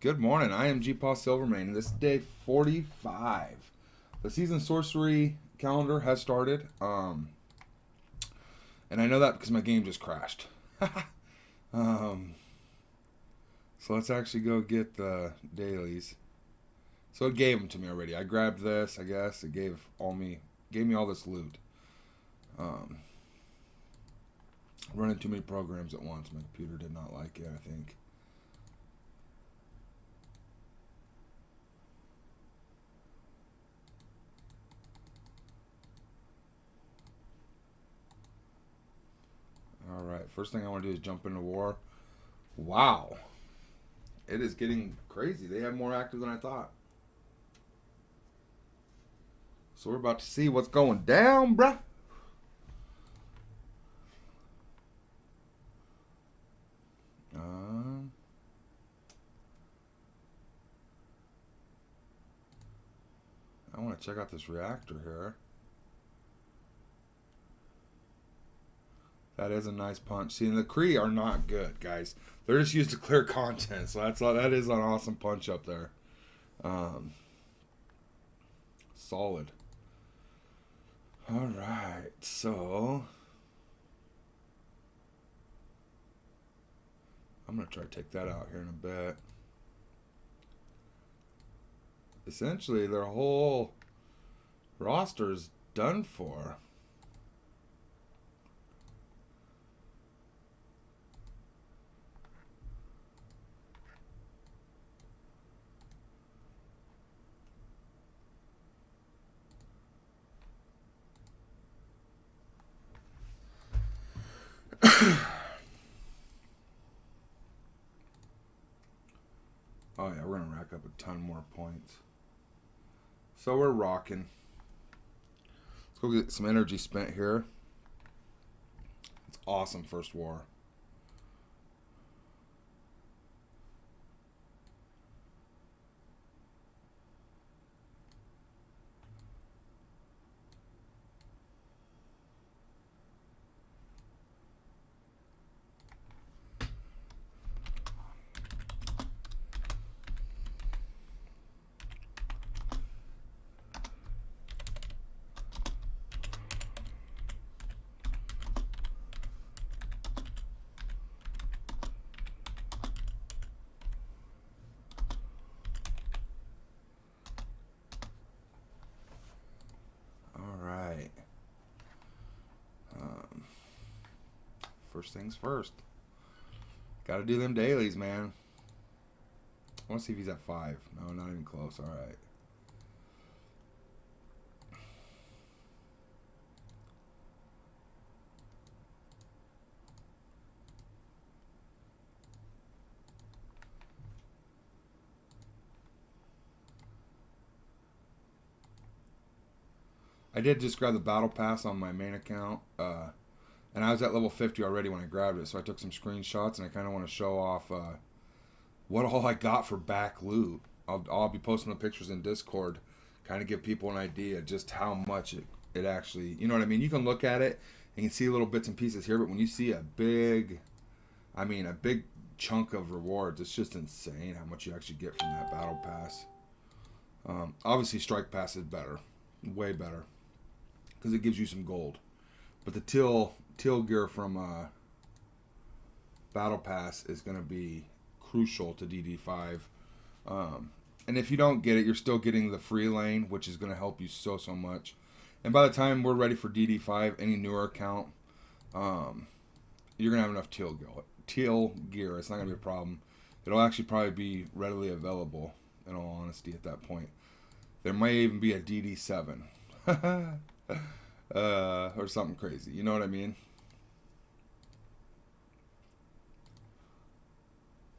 Good morning. I am GpaSilverMane, and this is day 45. The season sorcery calendar has started, and I know that because my game just crashed. um, so let's actually go get the dailies. So it gave them to me already. I grabbed this. I guess it gave me all this loot. Running too many programs at once. My computer did not like it, I think. Alright, first thing I want to do is jump into war. Wow. It is getting crazy. They have more active than I thought. So we're about to see what's going down, bruh. I want to check out this reactor here. That is a nice punch. See, the Kree are not good, guys. They're just used to clear content, so that is an awesome punch up there. Solid. All right, so I'm gonna try to take that out here in a bit. Essentially, their whole roster is done for. Oh yeah, we're gonna rack up a ton more points. So we're rocking. Let's go get some energy spent here. It's awesome first war. First things first. Gotta do them dailies, man. I want to see if he's at 5. No, not even close. Alright. I did just grab the battle pass on my main account. And I was at level 50 already when I grabbed it, so I took some screenshots, and I kind of want to show off what all I got for back loot. I'll be posting the pictures in Discord, kind of give people an idea just how much it actually, you know what I mean? You can look at it, and you can see little bits and pieces here, but when you see a big chunk of rewards, it's just insane how much you actually get from that battle pass. Obviously, strike pass is better, way better, because it gives you some gold. But the teal gear from Battle Pass is going to be crucial to DD5. And if you don't get it, you're still getting the free lane, which is going to help you so much. And by the time we're ready for DD5, any newer account, you're going to have enough teal gear. It's not going to be a problem. It'll actually probably be readily available, in all honesty, at that point. There may even be a DD7. Or something crazy. You know what I mean?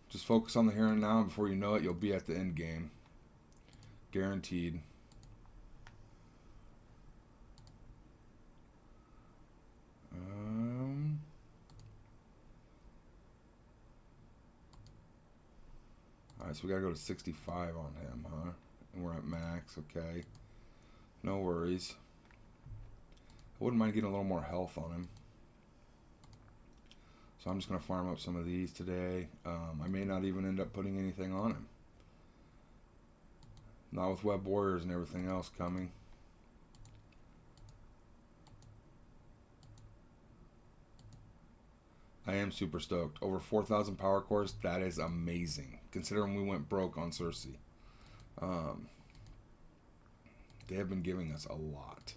Just focus on the here and now, and before you know it, you'll be at the end game. Guaranteed. Alright, so we gotta go to 65 on him, huh? And we're at max, okay. No worries. I wouldn't mind getting a little more health on him. So I'm just going to farm up some of these today. I may not even end up putting anything on him. Not with Web Warriors and everything else coming. I am super stoked. Over 4,000 power cores. That is amazing. Considering we went broke on Cersei. They have been giving us a lot.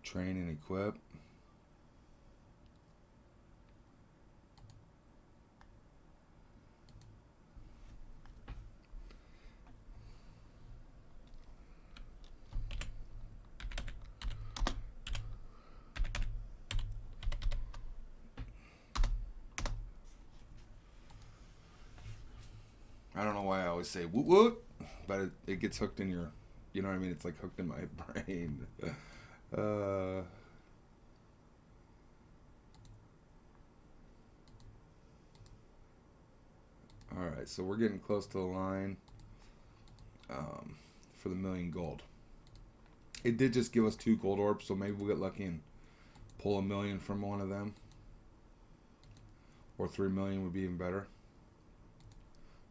Train and equip. I don't know why I always say woot woot, but it gets hooked in your, you know what I mean? It's like hooked in my brain. Alright, so we're getting close to the line for the 1,000,000 gold. It did just give us 2 gold orbs, so maybe we'll get lucky and pull 1,000,000 from one of them. Or 3,000,000 would be even better.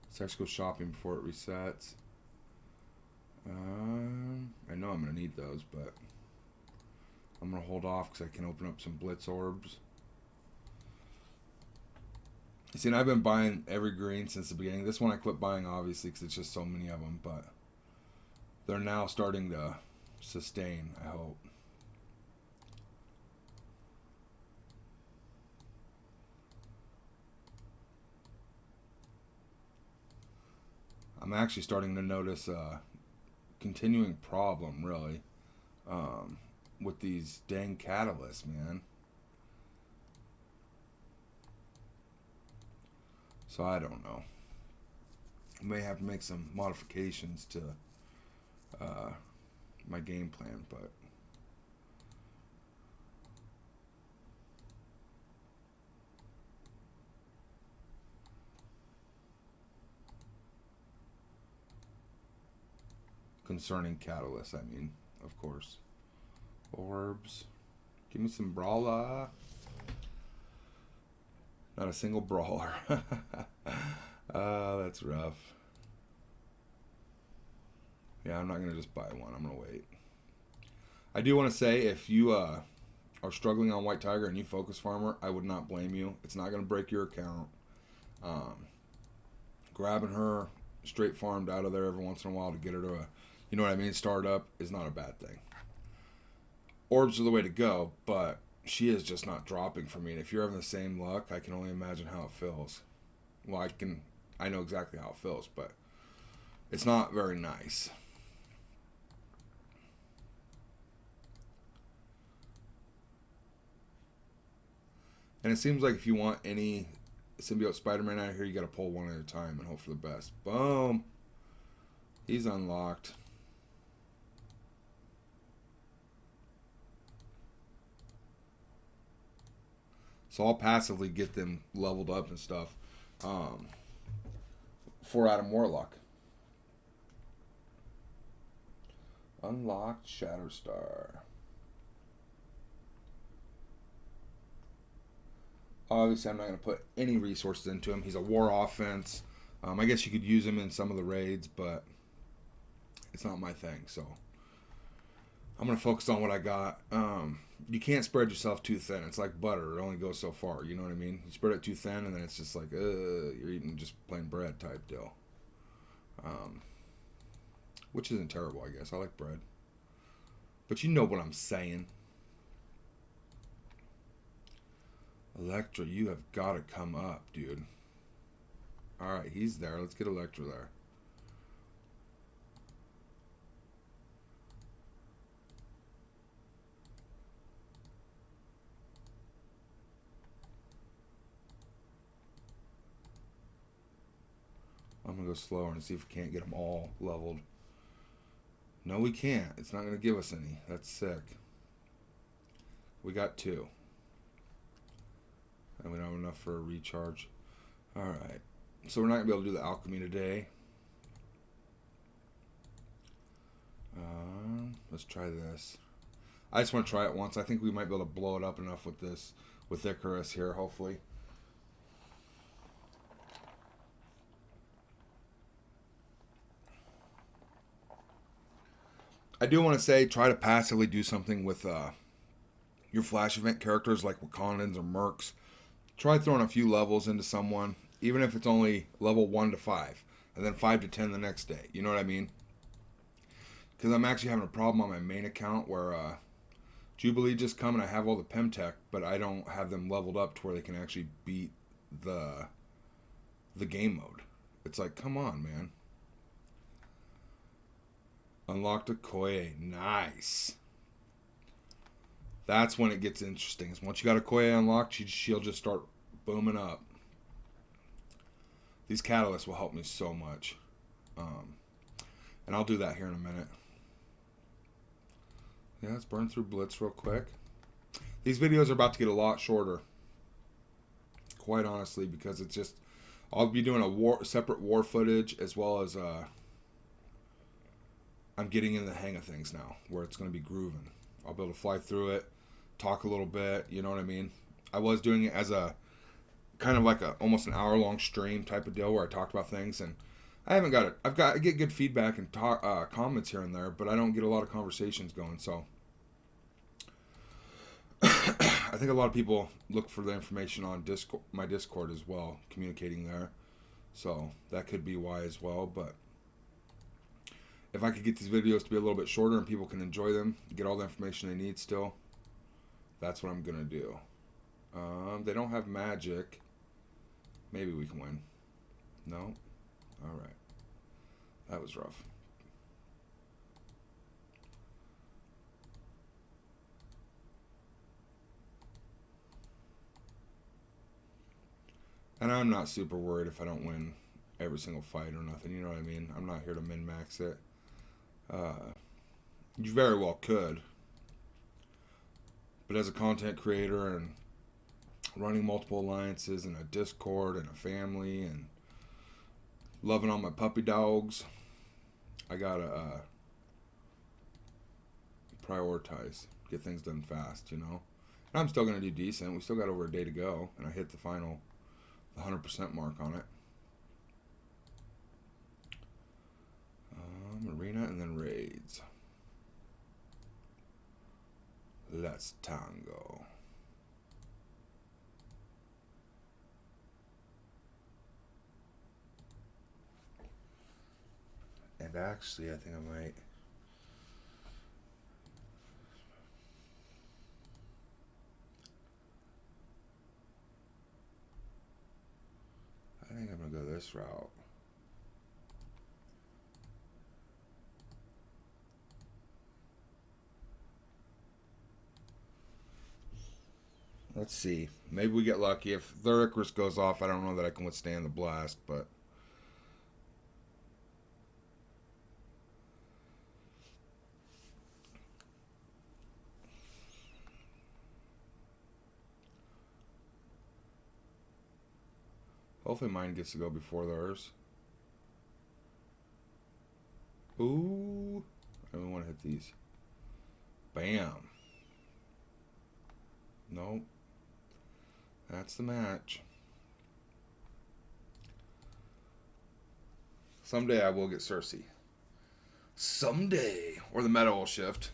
Let's actually go shopping before it resets. I know I'm going to need those, but I'm going to hold off because I can open up some Blitz orbs. See, and I've been buying every green since the beginning. This one I quit buying, obviously, because it's just so many of them, but they're now starting to sustain, I hope. I'm actually starting to notice a continuing problem, really, with these dang catalysts, man. So I don't know. I may have to make some modifications to my game plan, but concerning catalysts, I mean, of course. Orbs. Give me some brawler. Not a single brawler. That's rough. Yeah, I'm not going to just buy one. I'm going to wait. I do want to say, if you are struggling on White Tiger and you focus farmer, I would not blame you. It's not going to break your account. Grabbing her straight farmed out of there every once in a while to get her to a, you know what I mean, start up is not a bad thing. Orbs are the way to go, but she is just not dropping for me. And if you're having the same luck, I can only imagine how it feels. Well, I know exactly how it feels, but it's not very nice. And it seems like if you want any symbiote Spider-Man out here, you got to pull one at a time and hope for the best. Boom. He's unlocked. So I'll passively get them leveled up and stuff for Adam Warlock. Unlocked Shatterstar. Obviously, I'm not going to put any resources into him. He's a war offense. I guess you could use him in some of the raids, but it's not my thing. So I'm going to focus on what I got. You can't spread yourself too thin. It's like butter. It only goes so far. You know what I mean? You spread it too thin, and then it's just like, you're eating just plain bread type deal. Which isn't terrible, I guess. I like bread. But you know what I'm saying. Electra, you have got to come up, dude. Alright, he's there. Let's get Electra there. I'm going to go slower and see if we can't get them all leveled. No, we can't. It's not going to give us any. That's sick. We got 2. And we don't have enough for a recharge. Alright. So we're not going to be able to do the alchemy today. Let's try this. I just want to try it once. I think we might be able to blow it up enough with this, with Icarus here, hopefully. I do want to say try to passively do something with your flash event characters like Wakandans or Mercs. Try throwing a few levels into someone, even if it's only level 1 to 5, and then 5 to 10 the next day. You know what I mean? Because I'm actually having a problem on my main account where Jubilee just come and I have all the Pemtech, but I don't have them leveled up to where they can actually beat the game mode. It's like, come on, man. Unlocked a Koye. Nice. That's when it gets interesting. Once you got a Koye unlocked, she'll just start booming up. These catalysts will help me so much. And I'll do that here in a minute. Yeah, let's burn through Blitz real quick. These videos are about to get a lot shorter. Quite honestly, because it's just... I'll be doing a separate war footage as well as... I'm getting in the hang of things now, where it's going to be grooving. I'll be able to fly through it, talk a little bit, you know what I mean? I was doing it as a kind of like almost an hour-long stream type of deal where I talked about things, and I haven't got it. I get good feedback and comments here and there, but I don't get a lot of conversations going, so I think a lot of people look for the information on Discord, my Discord as well, communicating there, so that could be why as well, but if I could get these videos to be a little bit shorter and people can enjoy them, get all the information they need still, that's what I'm going to do. They don't have magic. Maybe we can win. No? Alright. That was rough. And I'm not super worried if I don't win every single fight or nothing, you know what I mean? I'm not here to min-max it. You very well could. But as a content creator and running multiple alliances and a Discord and a family and loving all my puppy dogs, I gotta prioritize, get things done fast, you know? And I'm still gonna do decent. We still got over a day to go, and I hit the final 100% mark on it. Arena and then raids. Let's tango. And actually, I think I might. I think I'm gonna go this route. Let's see. Maybe we get lucky. If their Icarus goes off, I don't know that I can withstand the blast, but... hopefully mine gets to go before theirs. Ooh. I don't want to hit these. Bam. Nope. That's the match. Someday I will get Cersei. Someday. Or the meta will shift.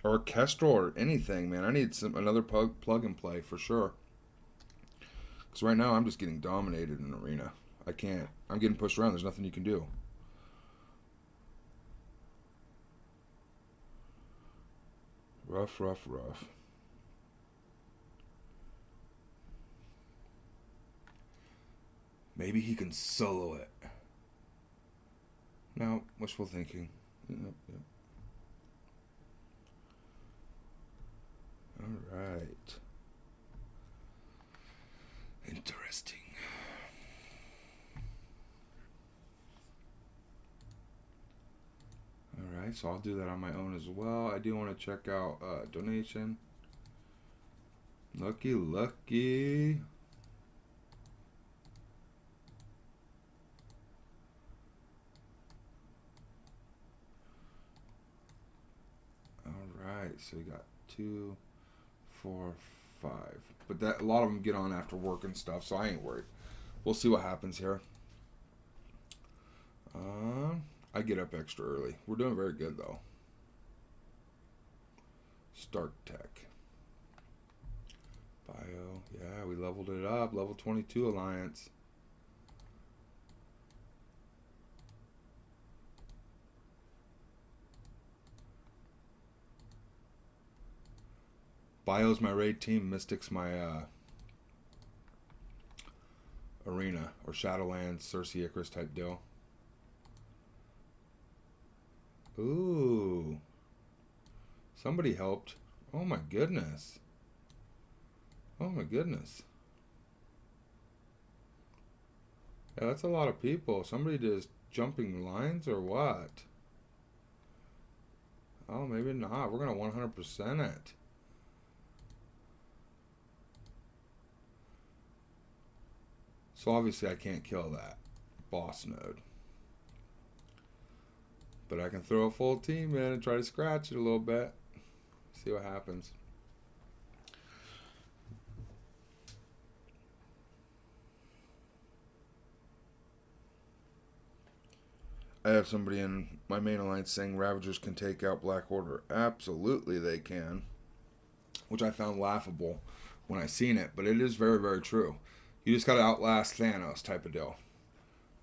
Or Kestrel or anything, man. I need another plug and play for sure. Because right now I'm just getting dominated in arena. I can't. I'm getting pushed around. There's nothing you can do. Rough, rough, rough. Maybe he can solo it. No, wishful thinking. Yep, yep. Alright. Interesting. Alright, so I'll do that on my own as well. I do want to check out donation. Lucky, lucky. Alright, so we got 2, 4, 5. But that a lot of them get on after work and stuff, so I ain't worried. We'll see what happens here. I get up extra early. We're doing very good, though. Stark Tech. Bio. Yeah, we leveled it up. Level 22 Alliance. Bio's my raid team. Mystic's my arena or Shadowlands, Cersei Icarus type deal. Ooh. Somebody helped. Oh my goodness. Oh my goodness. Yeah, that's a lot of people. Somebody just jumping lines or what? Oh, maybe not. We're going to 100% it. So obviously I can't kill that boss node. But I can throw a full team in and try to scratch it a little bit. See what happens. I have somebody in my main alliance saying Ravagers can take out Black Order. Absolutely they can. Which I found laughable when I seen it. But it is very, very true. You just got to outlast Thanos type of deal.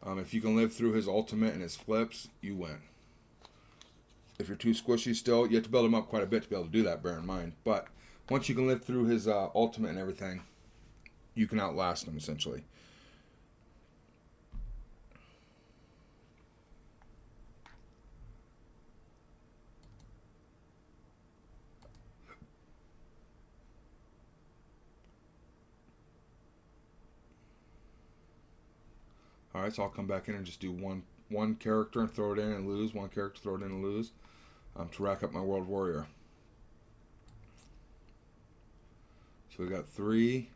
If you can live through his ultimate and his flips, you win. If you're too squishy still, you have to build him up quite a bit to be able to do that, bear in mind. But once you can live through his ultimate and everything, you can outlast him, essentially. Alright, so I'll come back in and just do one character and throw it in and lose, one character, throw it in and lose, to rack up my World Warrior. So we got 3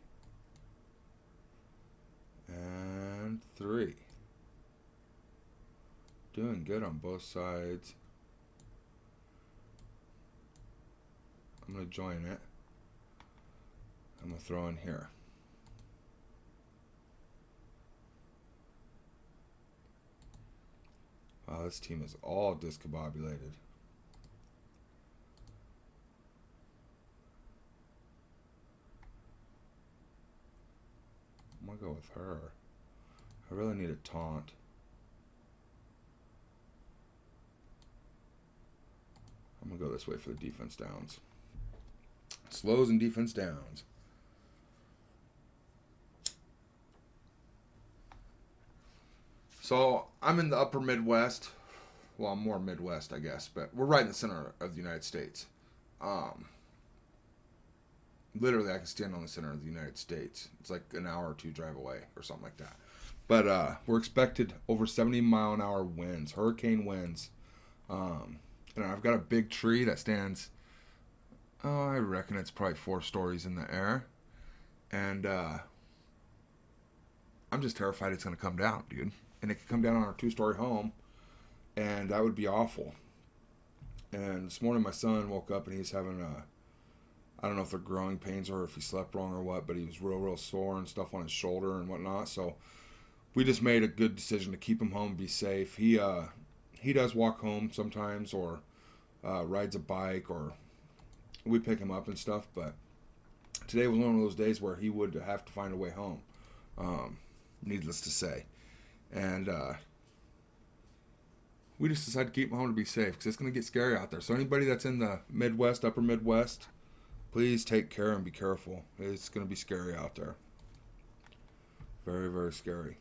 and 3. Doing good on both sides. I'm going to join it. I'm going to throw in here. Wow, this team is all discombobulated. I'm going to go with her. I really need a taunt. I'm going to go this way for the defense downs. Slows and defense downs. So I'm in the upper Midwest. Well, I'm more Midwest, I guess, but we're right in the center of the United States. Literally, I can stand on the center of the United States. It's like an hour or 2 drive away or something like that. But we're expected over 70-mile-an-hour winds, hurricane winds. And I've got a big tree that stands, I reckon it's probably 4 stories in the air. And I'm just terrified it's going to come down, dude. And it could come down on our 2-story home, and that would be awful. And this morning my son woke up and he's having I don't know if they're growing pains or if he slept wrong or what, but he was real sore and stuff on his shoulder and whatnot. So we just made a good decision to keep him home, be safe. He does walk home sometimes or rides a bike or we pick him up and stuff, but today was one of those days where he would have to find a way home, needless to say. And we just decided to keep him home to be safe because it's going to get scary out there. So anybody that's in the Midwest, upper Midwest, please take care and be careful. It's going to be scary out there. Very, very scary.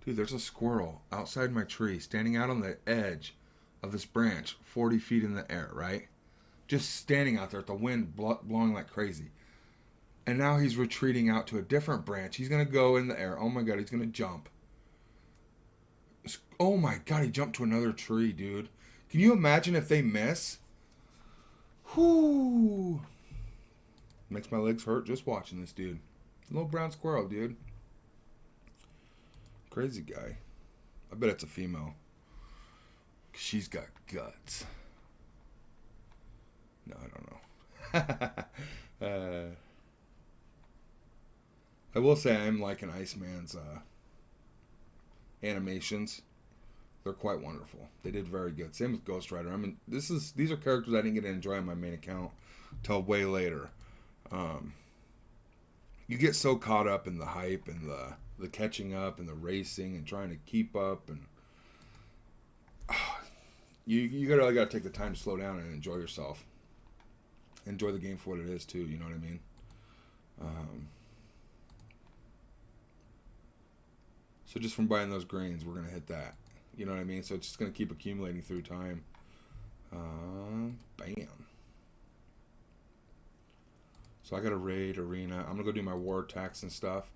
Dude, there's a squirrel outside my tree, standing out on the edge of this branch, 40 feet in the air, right? Just standing out there with the wind blowing like crazy. And now he's retreating out to a different branch. He's going to go in the air. Oh my God, he's going to jump. Oh my God, he jumped to another tree, dude. Can you imagine if they miss? Whoo! Makes my legs hurt just watching this dude. Little brown squirrel, dude. Crazy guy. I bet it's a female. She's got guts. No, I don't know. I will say I'm liking Iceman's animations. They're quite wonderful. They did very good. Same with Ghost Rider. I mean, these are characters I didn't get to enjoy on my main account till way later. You get so caught up in the hype and the catching up and the racing and trying to keep up, and you really got to take the time to slow down and enjoy yourself. Enjoy the game for what it is too. You know what I mean? So just from buying those grains, we're gonna hit that. You know what I mean? So it's just gonna keep accumulating through time. Bam. So I got a raid arena. I'm gonna go do my war attacks and stuff.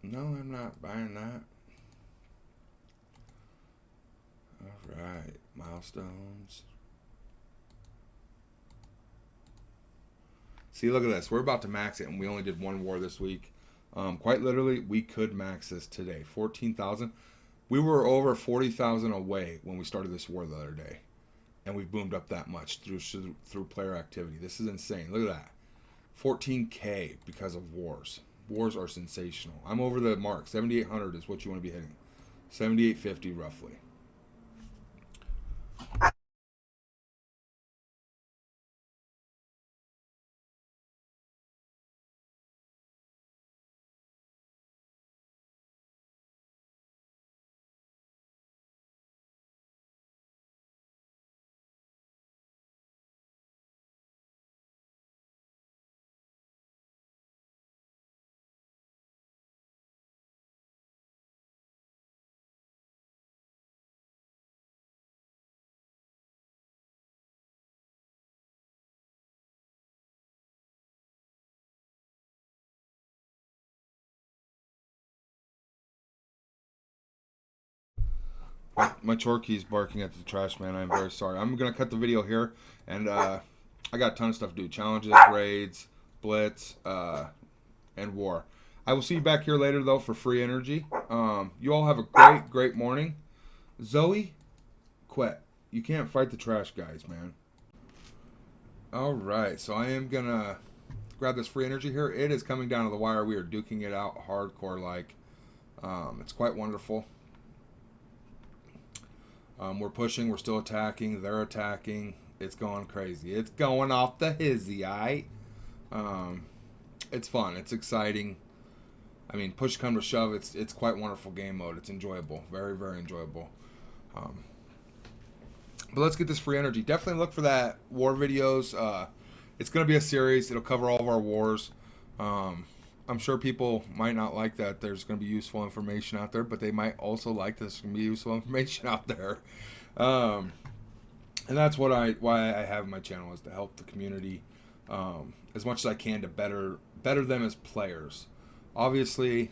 No, I'm not buying that. Alright, milestones. See, look at this. We're about to max it, and we only did one war this week. Quite literally, we could max this today. 14,000. We were over 40,000 away when we started this war the other day. And we've boomed up that much through player activity. This is insane. Look at that. 14K because of wars. Wars are sensational. I'm over the mark. 7,800 is what you want to be hitting. 7,850 roughly. My Chorkey's barking at the trash man. I'm very sorry. I'm going to cut the video here. And I got a ton of stuff to do. Challenges, raids, blitz, and war. I will see you back here later, though, for free energy. You all have a great, great morning. Zoe, quit. You can't fight the trash guys, man. Alright, so I am going to grab this free energy here. It is coming down to the wire. We are duking it out hardcore-like. It's quite wonderful. We're pushing. We're still attacking. They're attacking. It's going crazy. It's going off the hizzy, aight? It's fun. It's exciting. I mean, push come to shove, it's quite wonderful game mode. It's enjoyable. Very, very enjoyable. But let's get this free energy. Definitely look for that war videos. It's going to be a series. It'll cover all of our wars. I'm sure people might not like that there's going to be useful information out there, but they might also like there's going to be useful information out there. And that's why I have my channel, is to help the community as much as I can to better them as players. Obviously,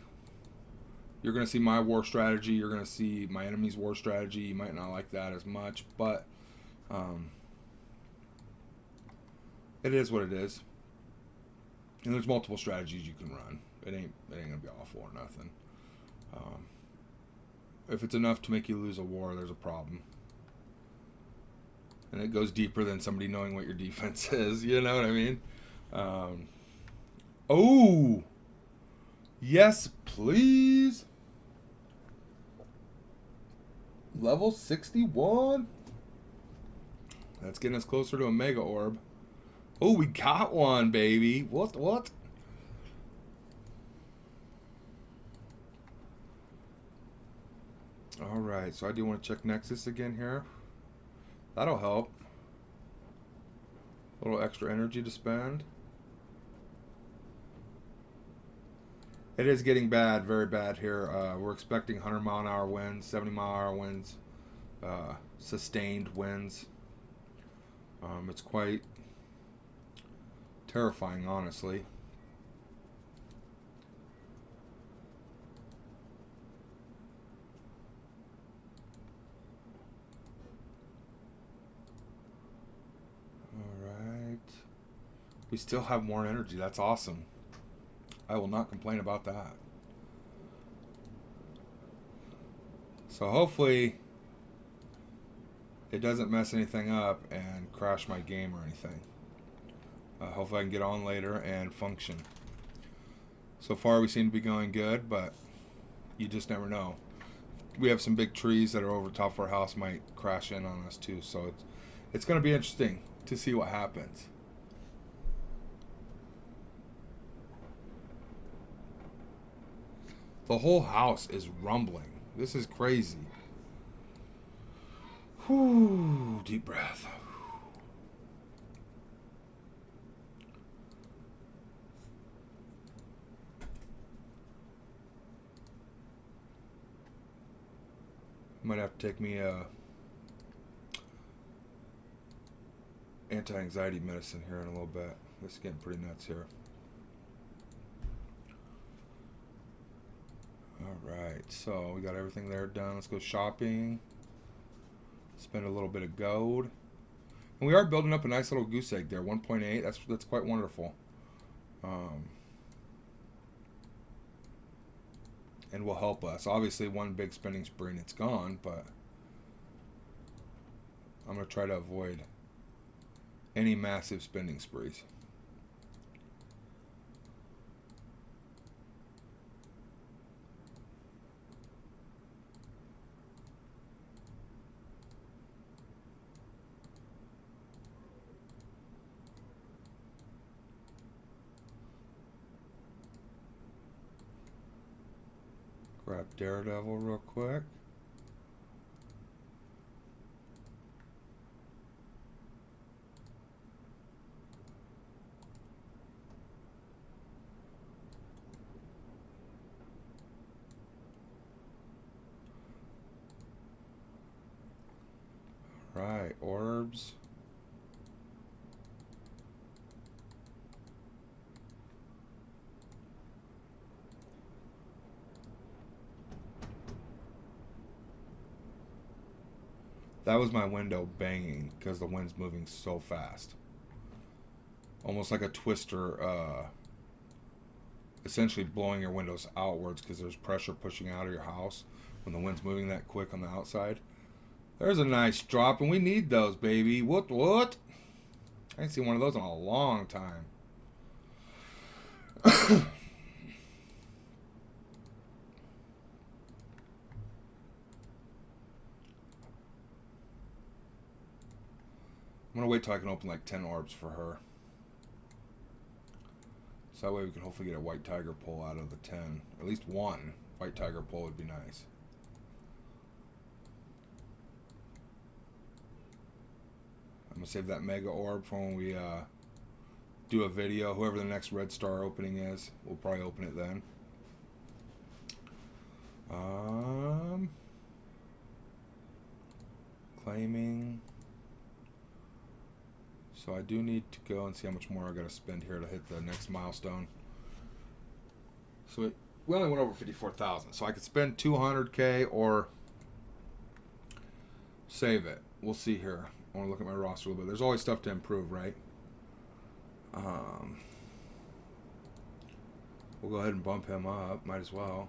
you're going to see my war strategy. You're going to see my enemy's war strategy. You might not like that as much, but it is what it is. And there's multiple strategies you can run. It ain't gonna be awful or nothing. If it's enough to make you lose a war, there's a problem. And it goes deeper than somebody knowing what your defense is. You know what I mean? Oh, yes, please. Level 61. That's getting us closer to a mega orb. Oh, we got one, baby. What? Alright, so I do want to check Nexus again here. That'll help. A little extra energy to spend. It is getting bad, very bad here. We're expecting 100-mile-an-hour winds, 70-mile-an-hour winds, sustained winds. It's quite terrifying, honestly. Alright. We still have more energy. That's awesome. I will not complain about that. So hopefully it doesn't mess anything up and crash my game or anything. Hopefully I can get on later and function. So far we seem to be going good, but you just never know. We have some big trees that are over top of our house, might crash in on us too. So it's going to be interesting to see what happens. The whole house is rumbling. This is crazy. Whew, deep breath. Might have to take me anti-anxiety medicine here in a little bit. This is getting pretty nuts here. Alright, so we got everything there done. Let's go shopping. Spend a little bit of gold. And we are building up a nice little goose egg there. 1.8. That's quite wonderful. And will help us. Obviously, one big spending spree and it's gone, but I'm going to try to avoid any massive spending sprees. Grab Daredevil real quick. Right, orbs. That was my window banging because the wind's moving so fast. Almost like a twister, essentially blowing your windows outwards because there's pressure pushing out of your house when the wind's moving that quick on the outside. There's a nice drop, and we need those, baby. What? I ain't seen one of those in a long time. I'm going to wait till I can open like 10 orbs for her. So that way we can hopefully get a white tiger pull out of the 10. At least one white tiger pull would be nice. I'm going to save that mega orb for when we do a video. Whoever the next red star opening is, we'll probably open it then. Claiming. So I do need to go and see how much more I got to spend here to hit the next milestone. So we only went over 54,000. So I could spend 200K or save it. We'll see here. I want to look at my roster a little bit. There's always stuff to improve, right? We'll go ahead and bump him up. Might as well.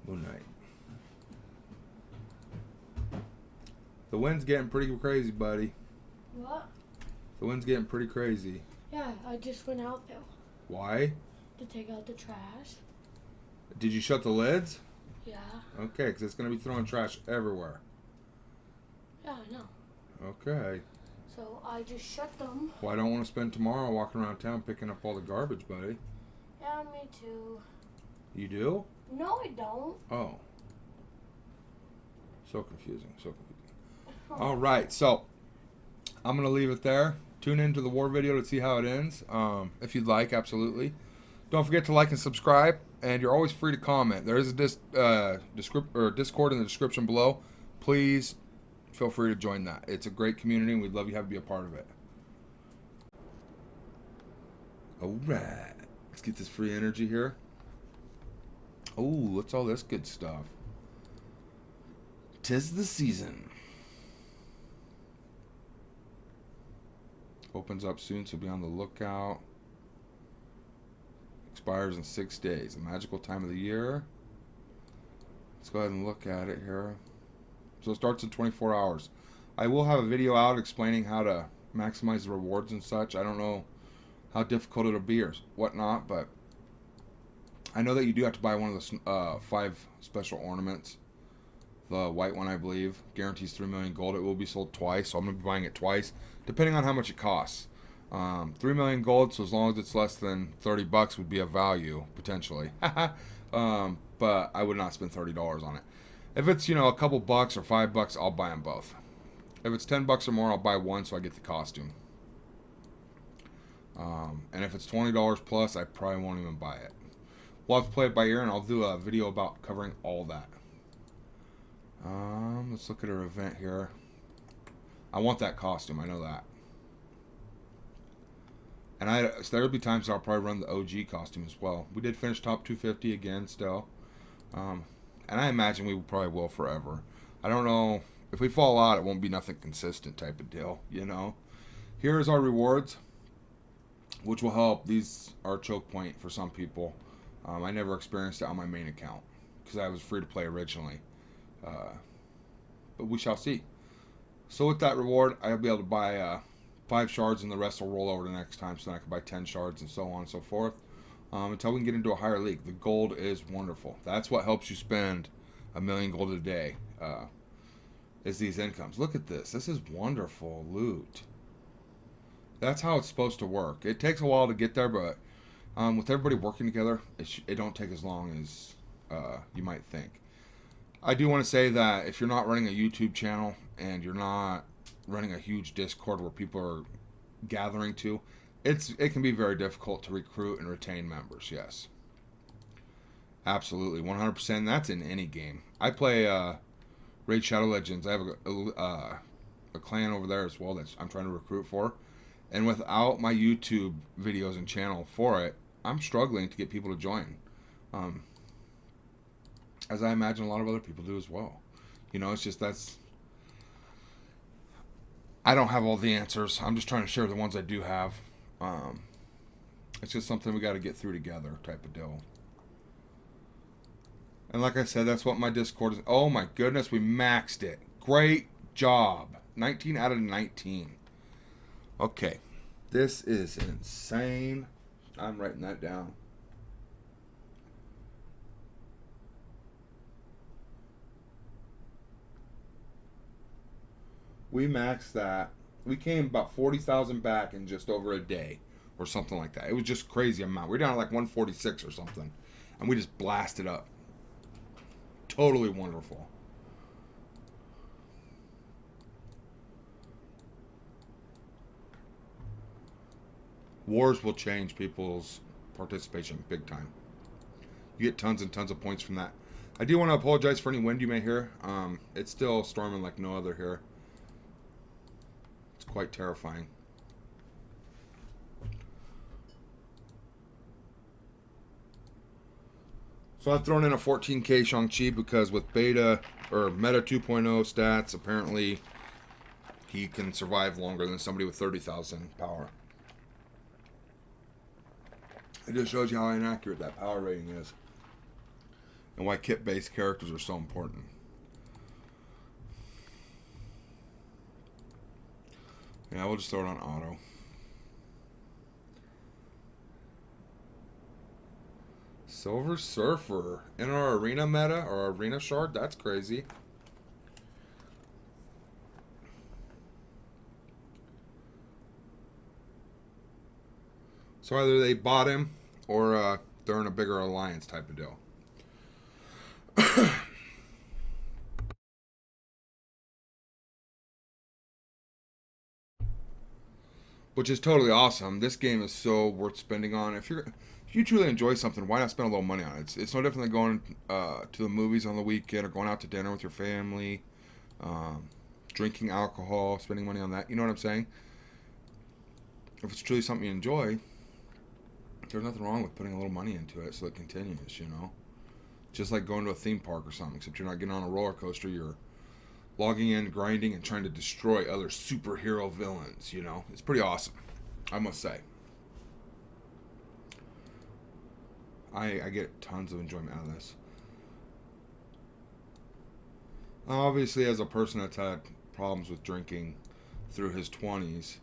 Moon Knight. The wind's getting pretty crazy, buddy. What? The wind's getting pretty crazy. Yeah, I just went out there. Why? To take out the trash. Did you shut the lids? Yeah. Okay, because it's going to be throwing trash everywhere. Yeah, I know. Okay. So I just shut them. Well, I don't want to spend tomorrow walking around town picking up all the garbage, buddy. Yeah, me too. You do? No, I don't. Oh. So confusing. All right, so I'm going to leave it there. Tune into the war video to see how it ends, if you'd like, absolutely. Don't forget to like and subscribe, and you're always free to comment. There is a Discord in the description below. Please feel free to join that. It's a great community, and we'd love you to have be a part of it. All right. Let's get this free energy here. Oh, what's all this good stuff? 'Tis the season. Opens up soon, so be on the lookout. Expires in 6 days. A magical time of the year. Let's go ahead and look at it here. So it starts in 24 hours. I will have a video out explaining how to maximize the rewards and such. I don't know how difficult it'll be or whatnot, but I know that you do have to buy one of the 5 special ornaments. The white one, I believe, guarantees 3 million gold. It will be sold twice, so I'm going to be buying it twice, depending on how much it costs. 3 million gold, so as long as it's less than $30 would be a value, potentially. But I would not spend $30 on it. If it's, a couple bucks or $5, I'll buy them both. If it's $10 or more, I'll buy one so I get the costume. And if it's $20 plus, I probably won't even buy it. We'll have to play it by ear, and I'll do a video about covering all that. Let's look at our event here. I want that costume, I know that. And so there'll be times I'll probably run the OG costume as well. We did finish top 250 again still. And I imagine we probably will forever. I don't know. If we fall out, it won't be nothing consistent type of deal, Here's our rewards, which will help. These are choke point for some people. I never experienced it on my main account because I was free to play originally. But we shall see. So with that reward, I'll be able to buy 5 shards, and the rest will roll over the next time, so then I can buy 10 shards and so on and so forth, until we can get into a higher league. The gold is wonderful. That's what helps you spend 1 million gold a day, is these incomes. Look at this. This is wonderful loot. That's how it's supposed to work. It takes a while to get there, but with everybody working together, it don't take as long as you might think. I do want to say that if you're not running a YouTube channel and you're not running a huge Discord where people are gathering to, it can be very difficult to recruit and retain members. Yes, absolutely, 100%. That's in any game. I play Raid Shadow Legends. I have a clan over there as well that I'm trying to recruit for, and without my YouTube videos and channel for it, I'm struggling to get people to join. As I imagine a lot of other people do as well. It's just I don't have all the answers. I'm just trying to share the ones I do have. It's just something we got to get through together type of deal. And like I said, that's what my Discord is. Oh my goodness, we maxed it. Great job. 19 out of 19. Okay. This is insane. I'm writing that down. We maxed that. We came about 40,000 back in just over a day or something like that. It was just crazy amount. We were down to like 146 or something, and we just blasted up. Totally wonderful. Wars will change people's participation big time. You get tons and tons of points from that. I do want to apologize for any wind you may hear. It's still storming like no other here. It's quite terrifying. So I've thrown in a 14k Shang-Chi because with beta or meta 2.0 stats, apparently he can survive longer than somebody with 30,000 power. It just shows you how inaccurate that power rating is and why kit-based characters are so important. Yeah, we'll just throw it on auto. Silver Surfer in our arena meta or arena shard? That's crazy. So either they bought him or they're in a bigger alliance type of deal. Which is totally awesome. This game is so worth spending on. If you truly enjoy something, why not spend a little money on it? It's no different than going to the movies on the weekend or going out to dinner with your family, drinking alcohol, spending money on that. You know what I'm saying? If it's truly something you enjoy, there's nothing wrong with putting a little money into it so it continues, Just like going to a theme park or something, except you're not getting on a roller coaster, you're logging in, grinding, and trying to destroy other superhero villains, you know? It's pretty awesome, I must say. I get tons of enjoyment out of this. Obviously, as a person that's had problems with drinking through his 20s,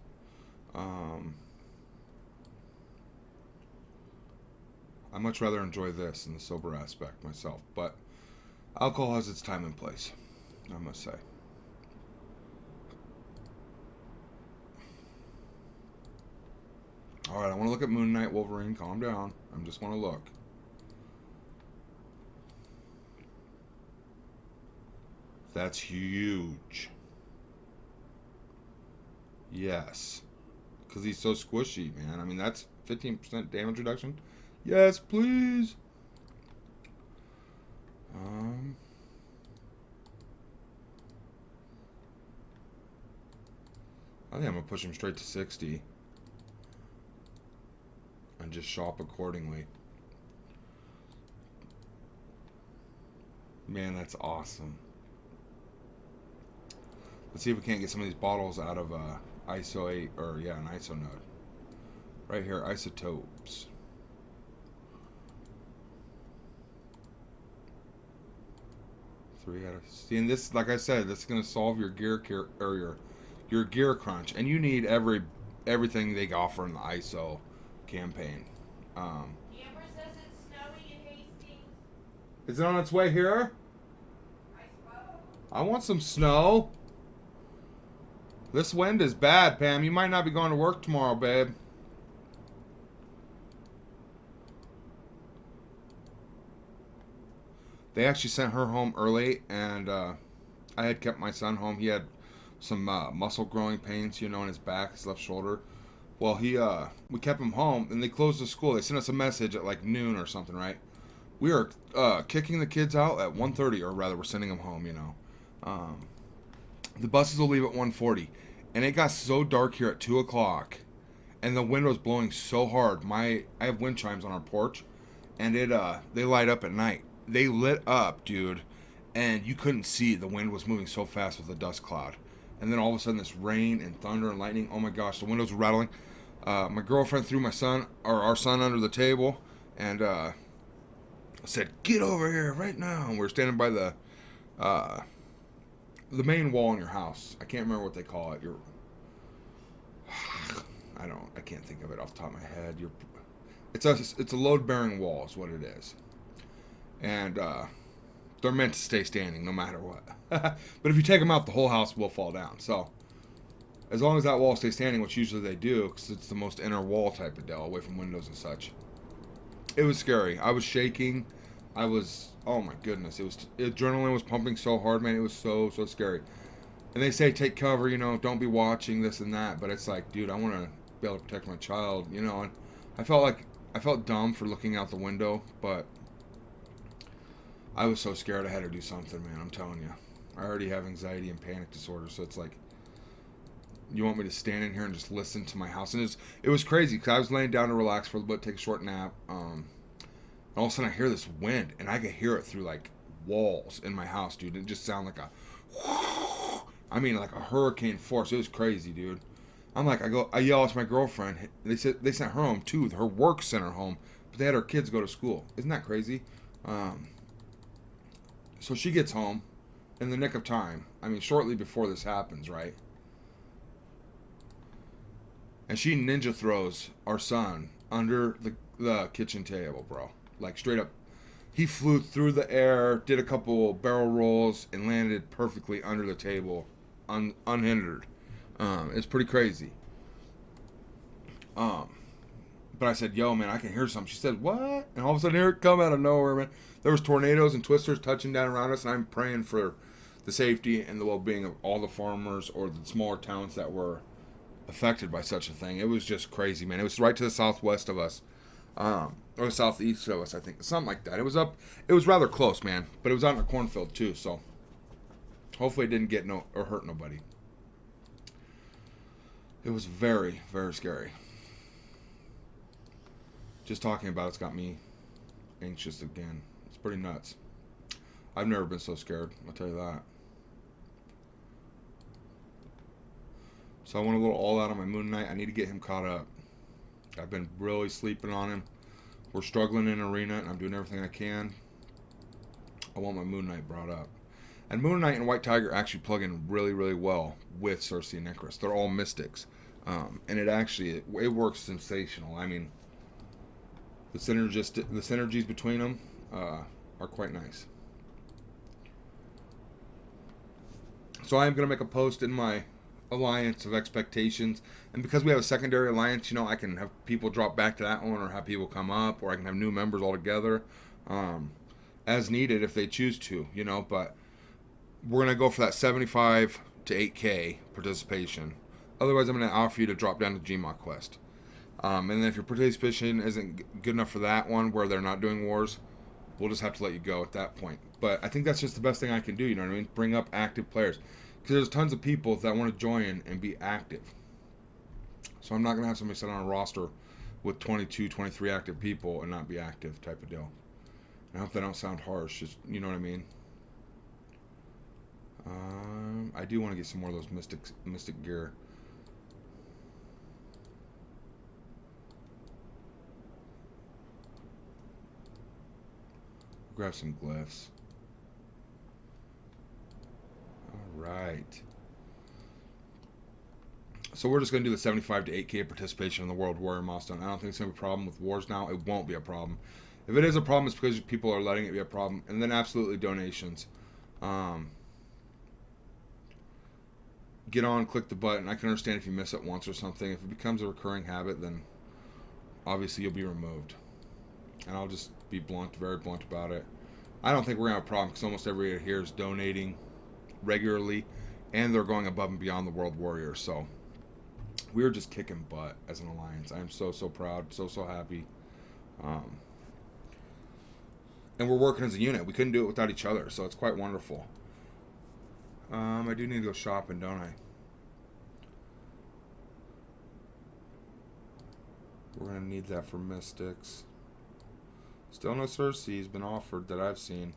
I much rather enjoy this than the sober aspect myself. But alcohol has its time and place, I must say. Alright, I want to look at Moon Knight Wolverine. Calm down. I just want to look. That's huge. Yes. Because he's so squishy, man. I mean, that's 15% damage reduction. Yes, please. I think I'm going to push him straight to 60. And just shop accordingly. Man, that's awesome. Let's see if we can't get some of these bottles out of ISO 8, or yeah, an ISO node. Right here, isotopes. See, and this, like I said, this is gonna solve your gear or your gear crunch, and you need everything they offer in the ISO campaign. Amber says it's snowing in Hastings. Is it on its way here? I suppose. I want some snow. This wind is bad, Pam. You might not be going to work tomorrow, babe. They actually sent her home early, and I had kept my son home. He had some muscle growing pains, you know, in his back, his left shoulder. Well, we kept him home, and they closed the school. They sent us a message at like noon or something, right? We are kicking the kids out at 1:30, or rather, we're sending them home, you know. The buses will leave at 1:40, and it got so dark here at 2 o'clock, and the wind was blowing so hard. I have wind chimes on our porch, and they light up at night. They lit up, dude, and you couldn't see. The wind was moving so fast with the dust cloud. And then all of a sudden, this rain and thunder and lightning. Oh my gosh, the windows were rattling. My girlfriend threw our son under the table, and said, "Get over here right now." And we're standing by the main wall in your house. I can't remember what they call it. I can't think of it off the top of my head. It's a load-bearing wall is what it is. And they're meant to stay standing no matter what. But if you take them out, the whole house will fall down. So as long as that wall stays standing, which usually they do, because it's the most inner wall type of deal, away from windows and such. It was scary. I was shaking. Oh my goodness. Adrenaline was pumping so hard, man. It was so scary. And they say take cover, you know, don't be watching this and that. But it's like, dude, I want to be able to protect my child, you know. And I felt dumb for looking out the window, but I was so scared I had to do something, man. I'm telling you. I already have anxiety and panic disorder, so it's like, you want me to stand in here and just listen to my house? And it was crazy, because I was laying down to relax for a little bit, take a short nap. And all of a sudden I hear this wind, and I could hear it through like walls in my house, dude. It just sounded like like a hurricane force. It was crazy, dude. I yell at my girlfriend. They sent her home too. Her work sent her home, but they had her kids go to school. Isn't that crazy? So she gets home in the nick of time. I mean, shortly before this happens, right? And she ninja throws our son under the kitchen table, bro. Like, straight up. He flew through the air, did a couple barrel rolls, and landed perfectly under the table, unhindered. It's pretty crazy. But I said, yo, man, I can hear something. She said, what? And all of a sudden, here it come out of nowhere, man. There was tornadoes and twisters touching down around us, and I'm praying for the safety and the well-being of all the farmers or the smaller towns that were affected by such a thing. It was just crazy, man. It was right to the southwest of us, or the southeast of us, I think. Something like that. It was rather close, man. But it was out in a cornfield, too, so hopefully it didn't get or hurt nobody. It was very, very scary. Just talking about it's got me anxious again. It's pretty nuts. I've never been so scared, I'll tell you that. So I went a little all out on my Moon Knight. I need to get him caught up. I've been really sleeping on him. We're struggling in arena, and I'm doing everything I can. I want my Moon Knight brought up. And Moon Knight and White Tiger actually plug in really, really well with Cersei and Icarus. They're all mystics. And it works sensational. I mean, the synergies between them are quite nice. So I am going to make a post in my alliance of expectations, and because we have a secondary alliance, I can have people drop back to that one, or have people come up, or I can have new members altogether, as needed if they choose to, but we're going to go for that 75 to 8K participation. Otherwise, I'm going to offer you to drop down to Gmod Quest. And then if your participation isn't good enough for that one, where they're not doing wars, we'll just have to let you go at that point. But I think that's just the best thing I can do, you know what I mean? Bring up active players. Because there's tons of people that want to join and be active. So I'm not going to have somebody sit on a roster with 22, 23 active people and not be active type of deal. I hope that don't sound harsh, just, you know what I mean? I do want to get some more of those mystic gear. Grab some glyphs. Alright. So we're just going to do the 75 to 8K participation in the World Warrior milestone. I don't think it's going to be a problem with wars now. It won't be a problem. If it is a problem, it's because people are letting it be a problem. And then absolutely donations. Get on, click the button. I can understand if you miss it once or something. If it becomes a recurring habit, then obviously you'll be removed. And I'll just be blunt, very blunt about it. I don't think we're going to have a problem because almost everybody here is donating regularly, and they're going above and beyond the World Warrior. So we're just kicking butt as an alliance. I am so proud, so happy. And we're working as a unit. We couldn't do it without each other, so it's quite wonderful. I do need to go shopping, don't I? We're going to need that for Mystics. Still no Cersei's been offered that I've seen.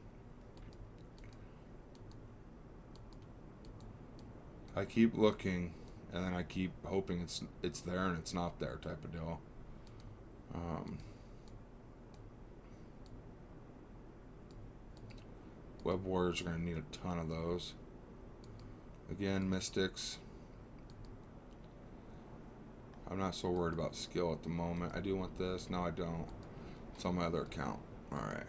I keep looking, and then I keep hoping it's there and it's not there type of deal. Web Warriors are going to need a ton of those. Again, Mystics. I'm not so worried about skill at the moment. I do want this. No, I don't. It's on my other account. Alright.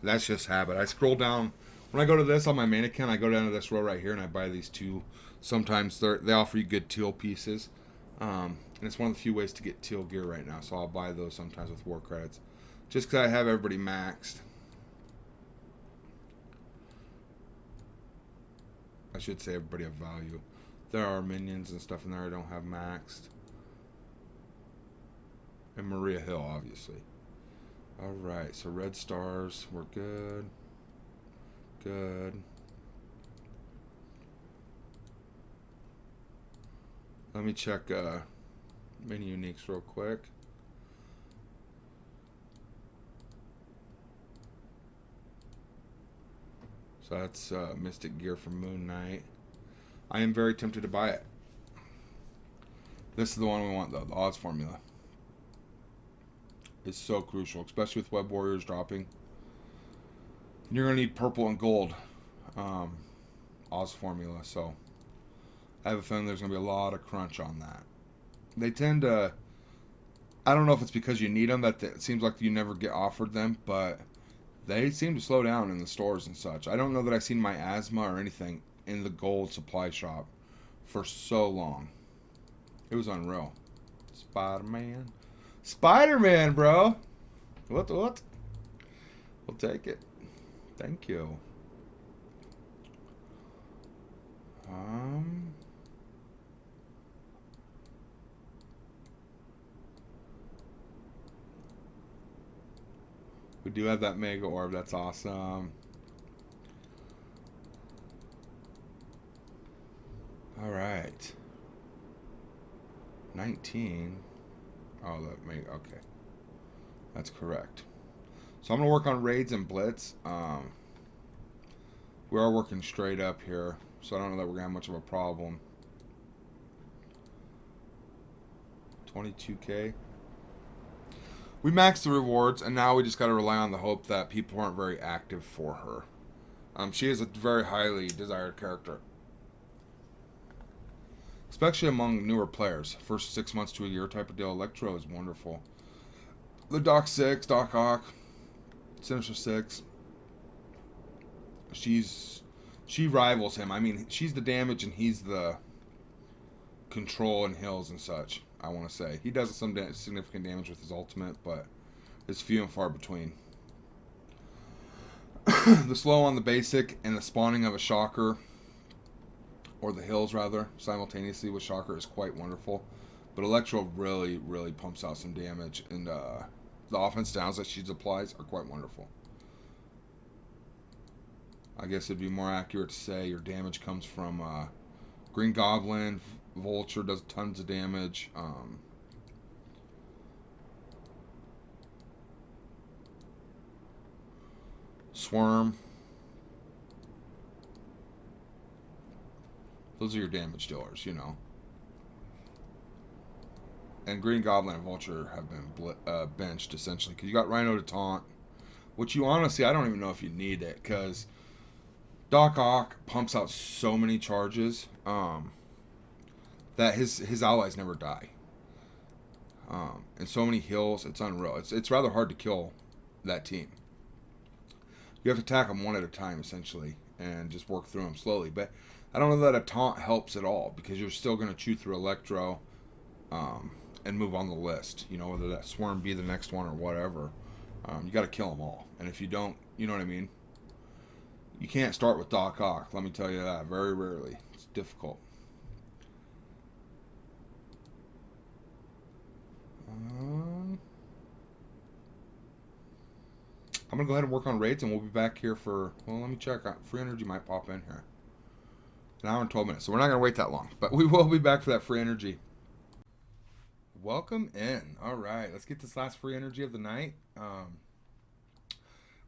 That's just habit. I scroll down. When I go to this on my main account, I go down to this row right here and I buy these two. Sometimes they offer you good teal pieces. And it's one of the few ways to get teal gear right now. So I'll buy those sometimes with war credits. Just because I have everybody maxed. I should say everybody of value. There are minions and stuff in there I don't have maxed. And Maria Hill, obviously. Alright, so red stars, we're good. Good. Let me check mini uniques real quick. So that's Mystic Gear from Moon Knight. I am very tempted to buy it. This is the one we want though, the odds formula. Is so crucial, especially with Web Warriors dropping. And you're going to need purple and gold Oz formula, so I have a feeling there's going to be a lot of crunch on that. They tend to, I don't know if it's because you need them, that it seems like you never get offered them, but they seem to slow down in the stores and such. I don't know that I've seen my asthma or anything in the gold supply shop for so long. It was unreal. Spider-Man. Spider-Man, bro. What? We'll take it. Thank you. We do have that mega orb. That's awesome. All right. 19. Oh, that may okay. That's correct. So I'm gonna work on raids and blitz. We are working straight up here, so I don't know that we're gonna have much of a problem. 22K. We maxed the rewards, and now we just gotta rely on the hope that people aren't very active for her. She is a very highly desired character, especially among newer players. First 6 months to a year type of deal. Electro is wonderful. The Doc 6, Doc Ock, Sinister 6. She rivals him. I mean, she's the damage and he's the control and heals and such, I want to say. He does some significant damage with his ultimate, but it's few and far between. The slow on the basic and the spawning of a shocker, or the hills rather, simultaneously with shocker is quite wonderful. But Electro really, really pumps out some damage, and the offense downs that she applies are quite wonderful. I guess it'd be more accurate to say your damage comes from Green Goblin, Vulture does tons of damage. Swarm. Those are your damage dealers, you know. And Green Goblin and Vulture have been benched, essentially. Because you got Rhino to taunt. Which you honestly, I don't even know if you need it. Because Doc Ock pumps out so many charges that his allies never die. And so many heals, it's unreal. It's rather hard to kill that team. You have to attack them one at a time, essentially, and just work through them slowly. But I don't know that a taunt helps at all, because you're still going to chew through Electro and move on the list. You know, whether that Swarm be the next one or whatever. You got to kill them all. And if you don't, you know what I mean? You can't start with Doc Ock, let me tell you that. Very rarely. It's difficult. I'm going to go ahead and work on raids, and we'll be back here for, well, let me check. Free energy might pop in here. An hour and 12 minutes, so we're not going to wait that long. But we will be back for that free energy. Welcome in. All right, let's get this last free energy of the night. I'm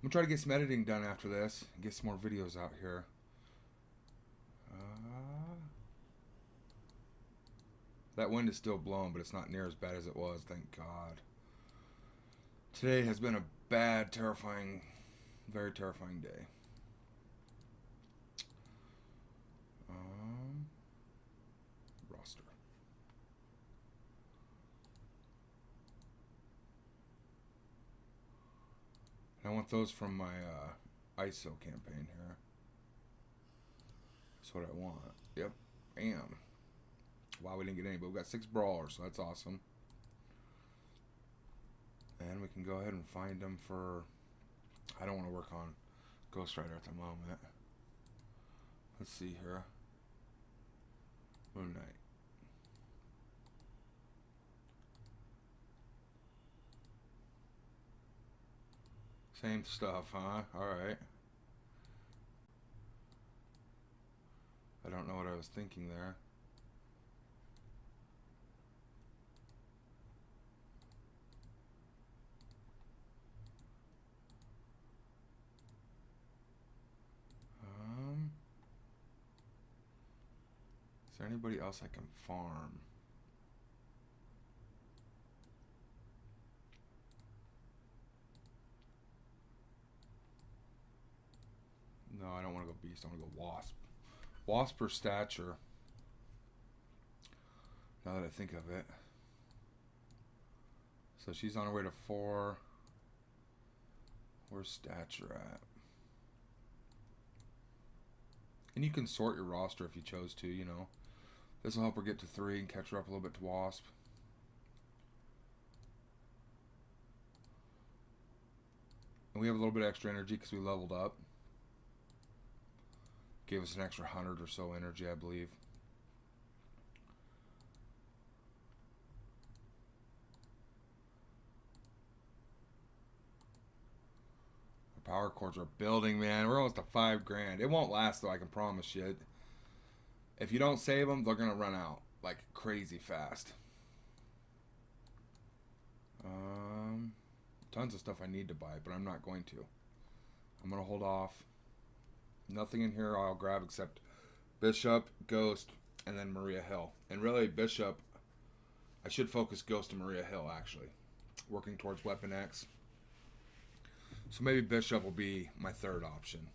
going to try to get some editing done after this and get some more videos out here. That wind is still blowing, but it's not near as bad as it was, thank God. Today has been a bad, terrifying, very terrifying day. Roster. I want those from my ISO campaign here. That's what I want. Yep. Bam. Wow, we didn't get any, but we got 6 brawlers, so that's awesome. And we can go ahead and find them for... I don't want to work on Ghost Rider at the moment. Let's see here. Moon Knight. Same stuff, huh? Alright. I don't know what I was thinking there. Is there anybody else I can farm? No, I don't want to go Beast. I want to go Wasp. Wasp or Stature. Now that I think of it. So she's on her way to 4. Where's Stature at? And you can sort your roster if you chose to, you know. This will help her get to 3 and catch her up a little bit to Wasp. And we have a little bit of extra energy because we leveled up. Gave us an extra 100 or so energy, I believe. Our power cords are building, man. We're almost to 5 grand. It won't last though, I can promise you. If you don't save them, they're going to run out like crazy fast. Tons of stuff I need to buy, but I'm not going to. I'm going to hold off. Nothing in here I'll grab except Bishop, Ghost, and then Maria Hill. And really, Bishop, I should focus Ghost and Maria Hill, actually. Working towards Weapon X. So maybe Bishop will be my third option.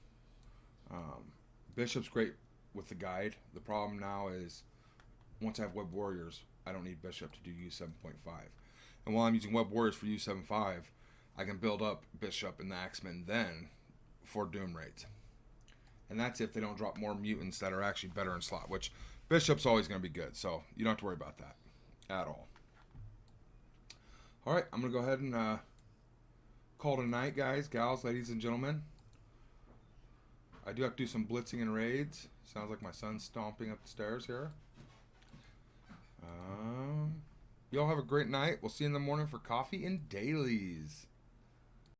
Bishop's great with the guide. The problem now is, once I have Web Warriors, I don't need Bishop to do U7.5. And while I'm using Web Warriors for U7.5, I can build up Bishop and the Axemen then for Doom raids. And that's if they don't drop more mutants that are actually better in slot, which Bishop's always going to be good, so you don't have to worry about that at all. Alright, I'm going to go ahead and call it a night, guys, gals, ladies, and gentlemen. I do have to do some blitzing and raids. Sounds like my son's stomping up the stairs here. Y'all have a great night. We'll see you in the morning for coffee and dailies.